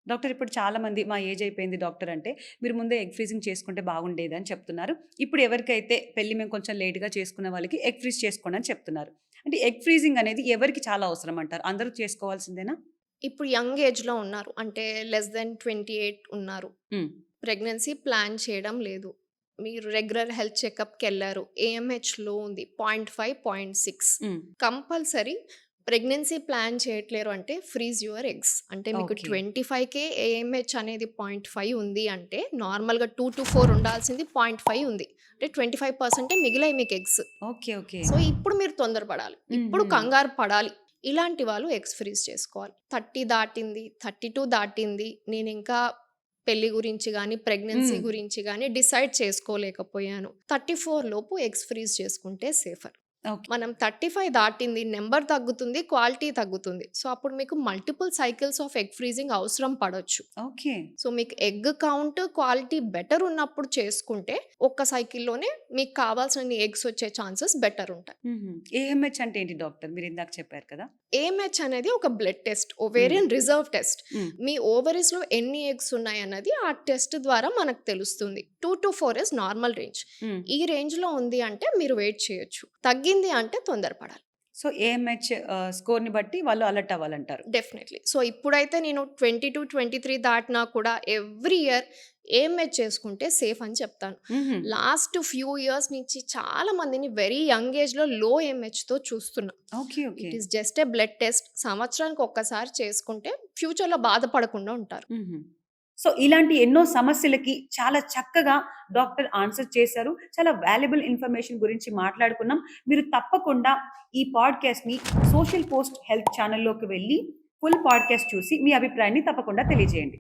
Doctor ఇప్పుడు చాలామంది మా ఏజ్ అయిపోయింది డాక్టర్ అంటే, మీరు ముందే ఎగ్ ఫ్రీజింగ్ చేసుకుంటే బాగుండేదని చెప్తున్నారు. ఇప్పుడు ఎవరికైతే పెళ్లి మేము కొంచెం లేట్‌గా చేసుకున్న వాళ్ళకి ఎగ్ ఫ్రీజ్ చేసుకోండి అని చెప్తున్నారు. అంటే ఎగ్ ఫ్రీజింగ్ అనేది ఎవరికి చాలా అవసరం అంటారు? అందరూ చేసుకోవాల్సిందేనా? ఇప్పుడు యంగ్ ఏజ్‌లో ఉన్నారు. అంటే లెస్ దెన్ 28 ఉన్నారు. హ్మ్. ప్రెగ్నెన్సీ ప్లాన్ చేయడం లేదు. మీరు రెగ్యులర్ హెల్త్ చెకప్‌కెళ్లారు. ఏఎంహెచ్ లో ఉంది. 0.5, 0.6 హ్మ్. కంపల్సరీ ప్రెగ్నెన్సీ ప్లాన్ చేయట్లేరు అంటే ఫ్రీజ్ యువర్ ఎగ్స్. అంటే మీకు ఓకే. 25కే ఏఎంహెచ్ అనేది 0.5 ఉంది అంటే నార్మల్‌గా 2-4 ఉండాల్సింది 0.5 ఉంది. అంటే 25% మిగిలాయి మీకు ఎగ్స్. ఓకే. ఓకే. సో, ఇప్పుడు మీరు తొందరపడాలి. ఇప్పుడు హుహు. కంగారు పడాలి. ఇలాంటి వాళ్ళు ఎగ్స్ ఫ్రీజ్ చేసుకోవాలి. 30 దాటింది, 32 దాటింది. నేనింకా పెళ్లి గురించి గానీ, ప్రెగ్నెన్సీ హ్మ్. గురించి గానీ డిసైడ్ చేసుకోలేకపోయాను. 34 లోపు ఎగ్స్ ఫ్రీజ్ చేసుకుంటే సేఫర్. ఓకే. మనం 35 దాటింది, నంబర్ తగ్గుతుంది, క్వాలిటీ తగ్గుతుంది. సో, అప్పుడు మీకు multiple cycles of egg freezing అవసరం పడొచ్చు. ఓకే. సో, మీకు ఎగ్ కౌంట్, క్వాలిటీ బెటర్ ఉన్నప్పుడు చేసుకుంటే, ఒక్క సైకిల్‌లోనే మీకు కావాల్సినన్ని ఎగ్స్ వచ్చే ఛాన్సెస్ బెటర్ ఉంటాయి. హుహు. ఏఎంహెచ్ అంటే ఏంటి డాక్టర్? మీరిందాక చెప్పారు కదా! ఏఎంహెచ్ అనేది ఒక బ్లడ్ టెస్ట్. హ్మ్. Ovarian reserve test. హ్మ్. మీ ఓవరీస్‌లో ఎన్ని ఎగ్స్ ఉన్నాయన్నది ఆ టెస్ట్ ద్వారా మనకు తెలుస్తుంది. 2-4 ఇస్ నార్మల్ రేంజ్. హ్మ్. ఈ రేంజ్‌లో ఉంది అంటే మీరు వెయిట్ చేయొచ్చు. తగ్గింది అంటే తొందరపడాలి. సో, ఏఎంహెచ్ స్కోర్‌ని బట్టి వాళ్ళు అలర్ట్ అవ్వాలంటారు. డెఫినైట్‌లీ. సో, ఇప్పుడైతే నేను 22, 23 దాటినా కూడా ఎవ్రీ ఇయర్ ఏఎంహెచ్ చేసుకుంటే సేఫ్ అని చెప్తాను. హుహు. లాస్ట్ ఫ్యూ ఇయర్స్ నుంచి చాలా మందిని వెరీ యంగ్ ఏజ్‌లో లో ఏఎంహెచ్‌తో చూస్తున్నా. Okay. Okay. It is just a blood test. సంవత్సరానికి ఒక్కసారి చేసుకుంటే ఫ్యూచర్‌లో బాధపడకుండా ఉంటారు. హుహు. సో, ఇలాంటి ఎన్నో సమస్యలకి చాలా చక్కగా డాక్టర్ ఆన్సర్ చేశారు. చాలా వాల్యుబుల్ ఇన్ఫర్మేషన్ గురించి మాట్లాడుకున్నాం. మీరు తప్పకుండా ఈ పాడ్‌కాస్ట్‌ని సోషల్ పోస్ట్ హెల్త్ ఛానెల్‌లోకి వెళ్లి ఫుల్ పాడ్‌కాస్ట్ చూసి మీ అభిప్రాయాన్ని తప్పకుండా తెలియజేయండి.